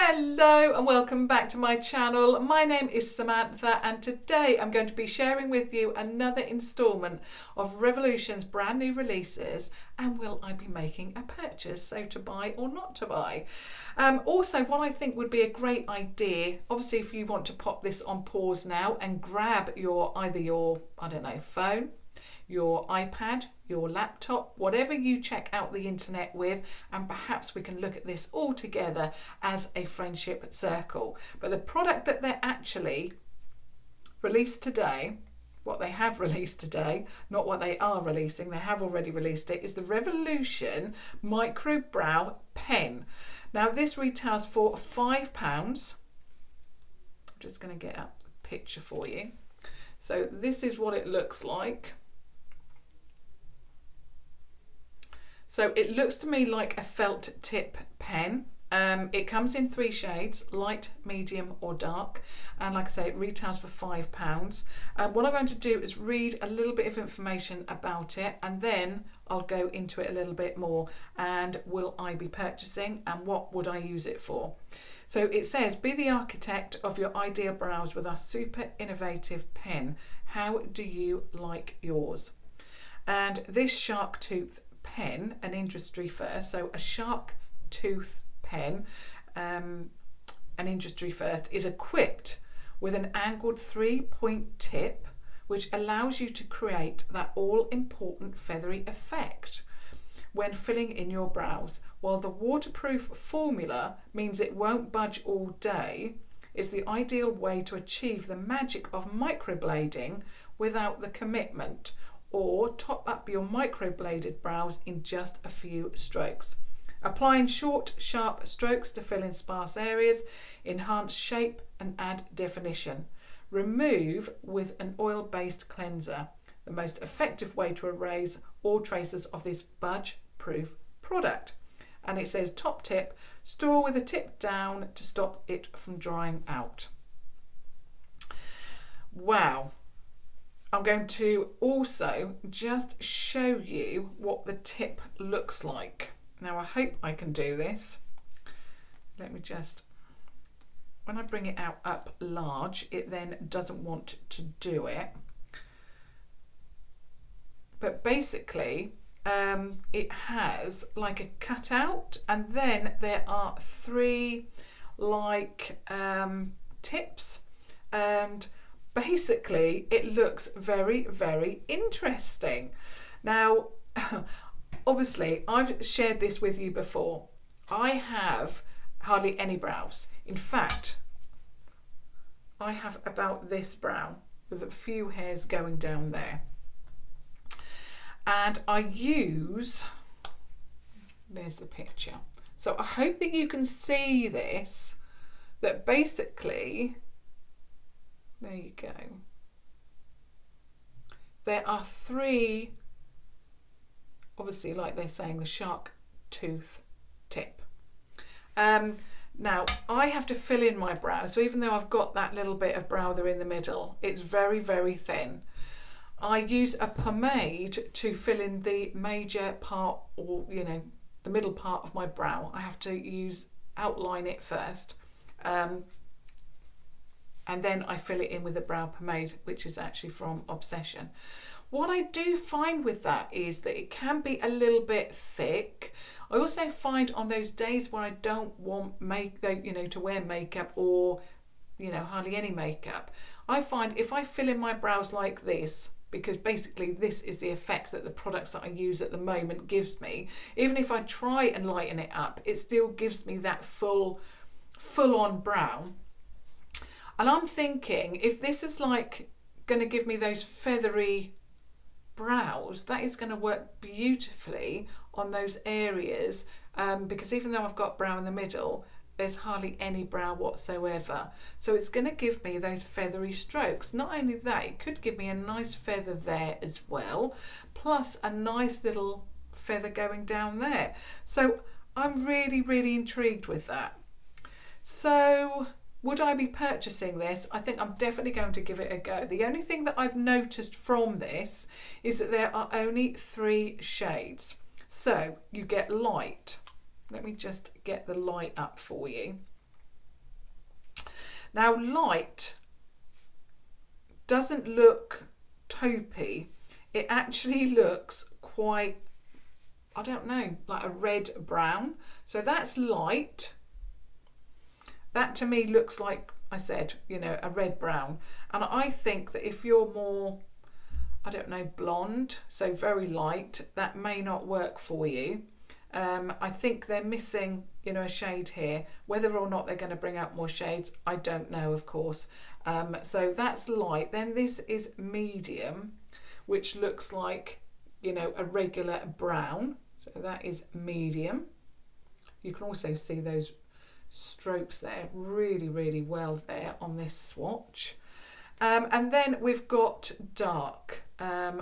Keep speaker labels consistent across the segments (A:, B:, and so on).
A: Hello and welcome back to my channel. My name is Samantha and today I'm going to be sharing with you another instalment of Revolution's brand new releases, and will I be making a purchase, so to buy or not to buy. Also, what I think would be a great idea, obviously if you want to pop this on pause now and grab either your phone, your iPad, your laptop, whatever you check out the internet with, and perhaps we can look at this all together as a friendship circle. But the product that they're actually released today, what they have released today, not what they are releasing, they have already released it, is the Revolution Micro Brow Pen. Now this retails for £5. I'm just going to get up the picture for you. So this is what it looks like. So it looks to me like a felt tip pen. It comes in 3 shades, light, medium or dark. And like I say, it retails for £5. What I'm going to do is read a little bit of information about it, and then I'll go into it a little bit more. And will I be purchasing, and what would I use it for? So it says, be the architect of your ideal brows with our super innovative pen. How do you like yours? And this shark tooth pen, an industry first, so a shark tooth pen, an industry first, is equipped with an angled 3-point tip which allows you to create that all-important feathery effect when filling in your brows, while the waterproof formula means it won't budge all day. Is the ideal way to achieve the magic of microblading without the commitment, or top up your microbladed brows in just a few strokes. Applying short, sharp strokes to fill in sparse areas, enhance shape and add definition. Remove with an oil-based cleanser. The most effective way to erase all traces of this budge-proof product. And it says top tip, store with the tip down to stop it from drying out. Wow. I'm going to also just show you what the tip looks like. Now I hope I can do this. Let me just, when I bring it out up large, it then doesn't want to do it. But basically, it has like a cutout, and then there are 3 like tips, and basically it looks very, very interesting. Now obviously I've shared this with you before. I have hardly any brows. In fact, I have about this brow with a few hairs going down there. And I use, there's the picture. So I hope that you can see this, that basically, there you go. There are 3, obviously like they're saying, the shark tooth tip. Now I have to fill in my brow, so even though I've got that little bit of brow there in the middle, it's very, very thin. I use a pomade to fill in the major part, or the middle part of my brow. I have to outline it first, and then I fill it in with a brow pomade, which is actually from Obsession. What I do find with that is that it can be a little bit thick. I also find on those days where I don't want to wear makeup, or hardly any makeup, I find if I fill in my brows like this, because basically this is the effect that the products that I use at the moment gives me, even if I try and lighten it up, it still gives me that full on brow. And I'm thinking, if this is like going to give me those feathery brows, that is going to work beautifully on those areas, because even though I've got brow in the middle, there's hardly any brow whatsoever. So it's going to give me those feathery strokes. Not only that, it could give me a nice feather there as well, plus a nice little feather going down there. So I'm really, really intrigued with that. So would I be purchasing this? I think I'm definitely going to give it a go. The only thing that I've noticed from this is that there are only 3 shades. So you get light. Let me just get the light up for you. Now light doesn't look taupey. It actually looks quite, I don't know, like a red brown. So that's light. That to me looks like, I said, you know, a red brown. And I think that if you're more, I don't know, blonde, so very light, that may not work for you. I think they're missing, you know, a shade here. Whether or not they're going to bring out more shades, I don't know, of course. So that's light. Then this is medium, which looks like, you know, a regular brown. So that is medium. You can also see those strokes there really, really well there on this swatch. And then we've got dark,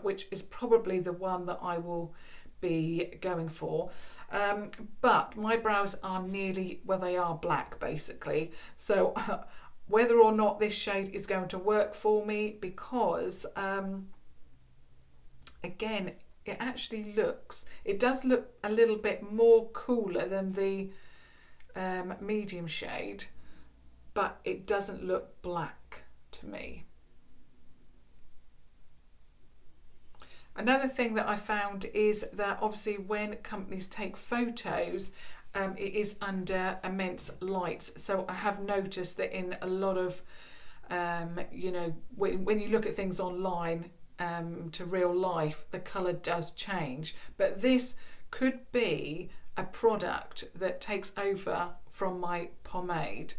A: which is probably the one that I will be going for. But my brows are nearly, well, they are black basically. So whether or not this shade is going to work for me, because again, it actually looks, it does look a little bit more cooler than the medium shade, but it doesn't look black to me. Another thing that I found is that obviously when companies take photos, it is under immense lights. So I have noticed that in a lot of, you know, when you look at things online to real life, the colour does change. But this could be a product that takes over from my pomade,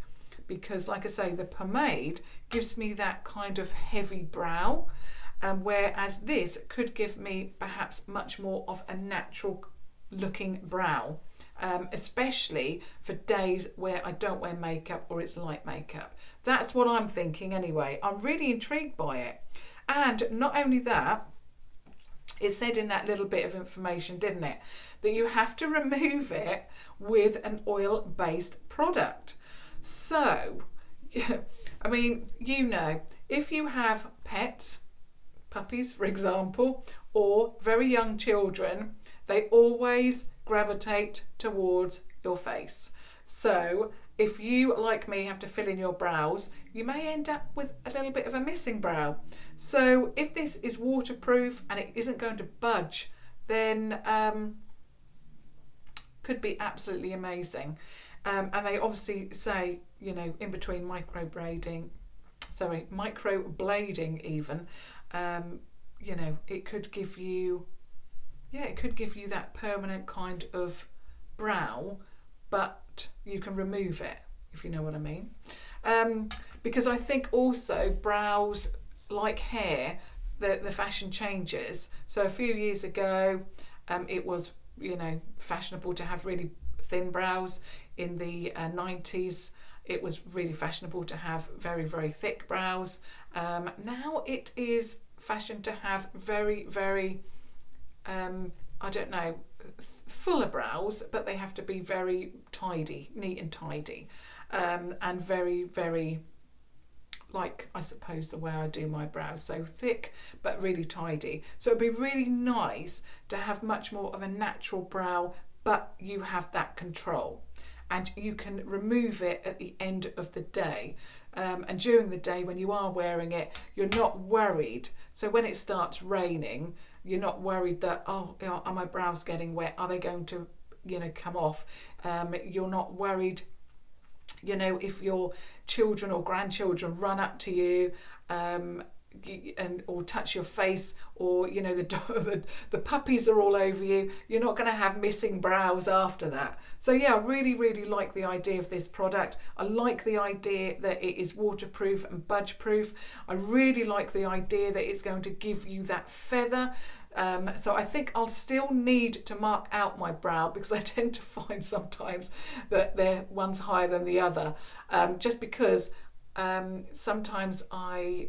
A: because like I say, the pomade gives me that kind of heavy brow. Whereas this could give me perhaps much more of a natural looking brow, especially for days where I don't wear makeup or it's light makeup. That's what I'm thinking anyway. I'm really intrigued by it. And not only that, it said in that little bit of information, didn't it, that you have to remove it with an oil-based product. So, I mean, you know, if you have pets, puppies for example, or very young children, they always gravitate towards your face. So if you, like me, have to fill in your brows, you may end up with a little bit of a missing brow. So if this is waterproof and it isn't going to budge, then could be absolutely amazing. And they obviously say, you know, in between microblading even, you know, it could give you, yeah, it could give you that permanent kind of brow, but you can remove it, if you know what I mean. Because I think also brows, like hair, the fashion changes. So a few years ago, it was, you know, fashionable to have really thin brows. In the 90s, it was really fashionable to have very, very thick brows. Now it is fashion to have very, very, I don't know, fuller brows, but they have to be very tidy, neat and tidy, and very, very, like, I suppose the way I do my brows, so thick but really tidy. So it'd be really nice to have much more of a natural brow, but you have that control. And you can remove it at the end of the day. And during the day when you are wearing it, you're not worried. So when it starts raining, you're not worried that, oh, you know, are my brows getting wet? Are they going to, you know, come off? You're not worried, you know, if your children or grandchildren run up to you and or touch your face, or, you know, the puppies are all over you, you're not going to have missing brows after that. So yeah, I really, really like the idea of this product. I like the idea that it is waterproof and budge proof. I really like the idea that it's going to give you that feather. So I think I'll still need to mark out my brow, because I tend to find sometimes that one's higher than the other, just because sometimes I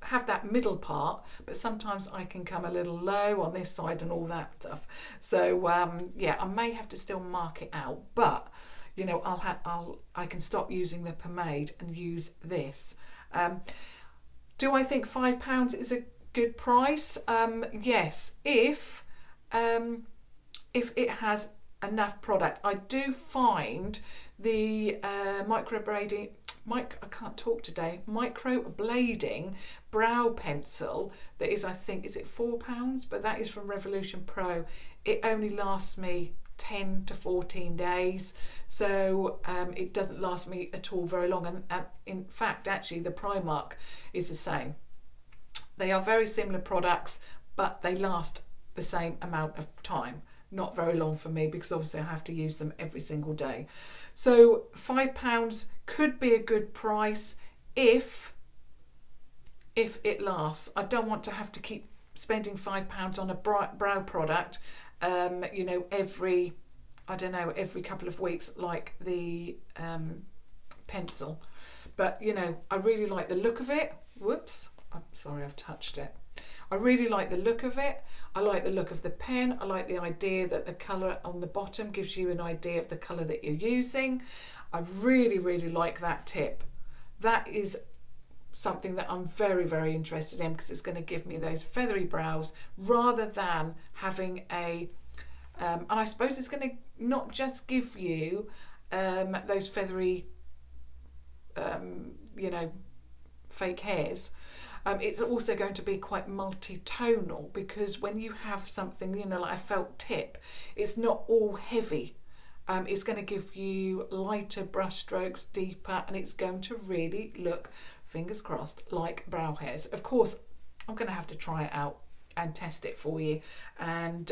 A: have that middle part, but sometimes I can come a little low on this side and all that stuff. So yeah, I may have to still mark it out, but you know, I can stop using the pomade and use this. Do I think £5 is a good price? Yes, if it has enough product. I do find the I can't talk today, micro blading brow pencil that is, I think, is it £4? But that is from Revolution Pro. It only lasts me 10 to 14 days, so it doesn't last me at all very long, and in fact actually the Primark is the same. They are very similar products, but they last the same amount of time. Not very long for me, because obviously I have to use them every single day. So £5 could be a good price if it lasts. I don't want to have to keep spending £5 on a brow product, you know, every couple of weeks, like the pencil. But you know, I really like the look of it. Whoops, I'm sorry, I've touched it. I really like the look of it. I like the look of the pen. I like the idea that the colour on the bottom gives you an idea of the colour that you're using. I really, really like that tip. That is something that I'm very, very interested in, because it's going to give me those feathery brows rather than having a, and I suppose it's going to not just give you those feathery, you know, fake hairs. It's also going to be quite multi-tonal, because when you have something, you know, like a felt tip, it's not all heavy. It's going to give you lighter brush strokes, deeper, and it's going to really look, fingers crossed, like brow hairs. Of course, I'm going to have to try it out and test it for you, and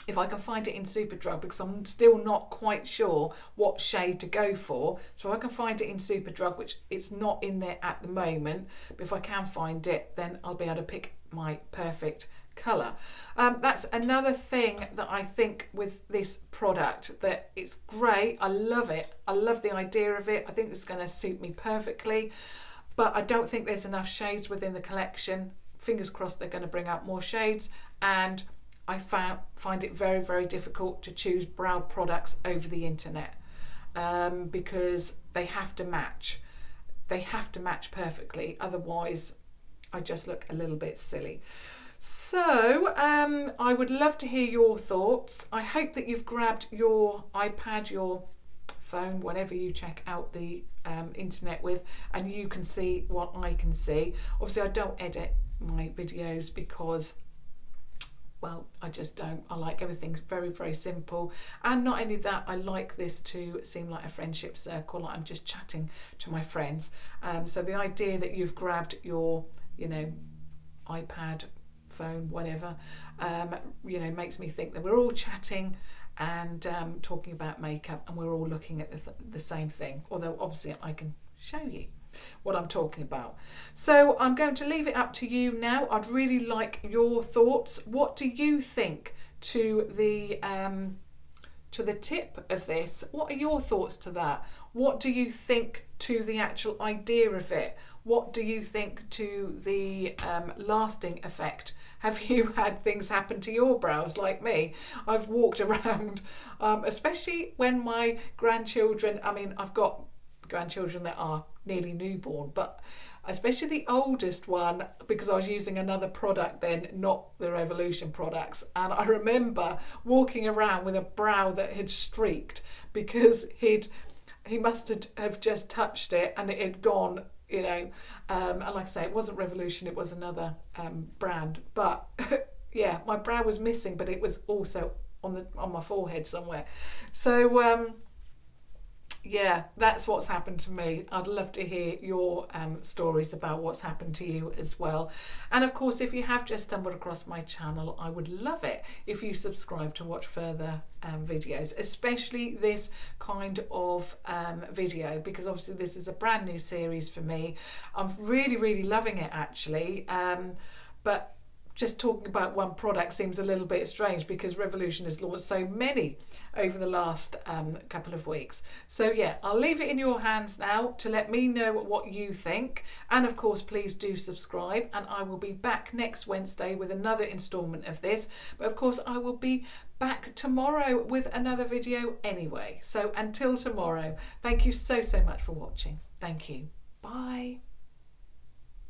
A: if I can find it in Superdrug, because I'm still not quite sure what shade to go for. So if I can find it in Superdrug, which it's not in there at the moment, but if I can find it, then I'll be able to pick my perfect colour. That's another thing that I think with this product, that it's great. I love it. I love the idea of it. I think it's going to suit me perfectly, but I don't think there's enough shades within the collection. Fingers crossed they're going to bring out more shades, and I find it very, very difficult to choose brow products over the internet, because they have to match. They have to match perfectly, otherwise I just look a little bit silly. So I would love to hear your thoughts. I hope that you've grabbed your iPad, your phone, whatever you check out the internet with, and you can see what I can see. Obviously I don't edit my videos because, well, I just don't. I like everything very, very simple. And not only that, I like this to seem like a friendship circle, like I'm just chatting to my friends. So the idea that you've grabbed your, you know, iPad, phone, whatever, you know, makes me think that we're all chatting and talking about makeup, and we're all looking at the same thing. Although obviously I can show you what I'm talking about. So I'm going to leave it up to you now. I'd really like your thoughts. What do you think to the tip of this? What are your thoughts to that? What do you think to the actual idea of it? What do you think to the lasting effect? Have you had things happen to your brows like me? I've walked around, especially when my grandchildren, I mean, I've got grandchildren that are nearly newborn, but especially the oldest one, because I was using another product then, not the Revolution products, and I remember walking around with a brow that had streaked because he must have just touched it and it had gone, you know, and like I say, it wasn't Revolution, it was another brand, but yeah, my brow was missing, but it was also on my forehead somewhere. So yeah, that's what's happened to me. I'd love to hear your stories about what's happened to you as well. And of course, if you have just stumbled across my channel, I would love it if you subscribe to watch further videos, especially this kind of video, because obviously this is a brand new series for me. I'm really, really loving it actually. But just talking about one product seems a little bit strange, because Revolution has launched so many over the last couple of weeks. So yeah, I'll leave it in your hands now to let me know what you think. And of course, please do subscribe, and I will be back next Wednesday with another installment of this. But of course, I will be back tomorrow with another video anyway. So until tomorrow, thank you so much for watching. Thank you. Bye.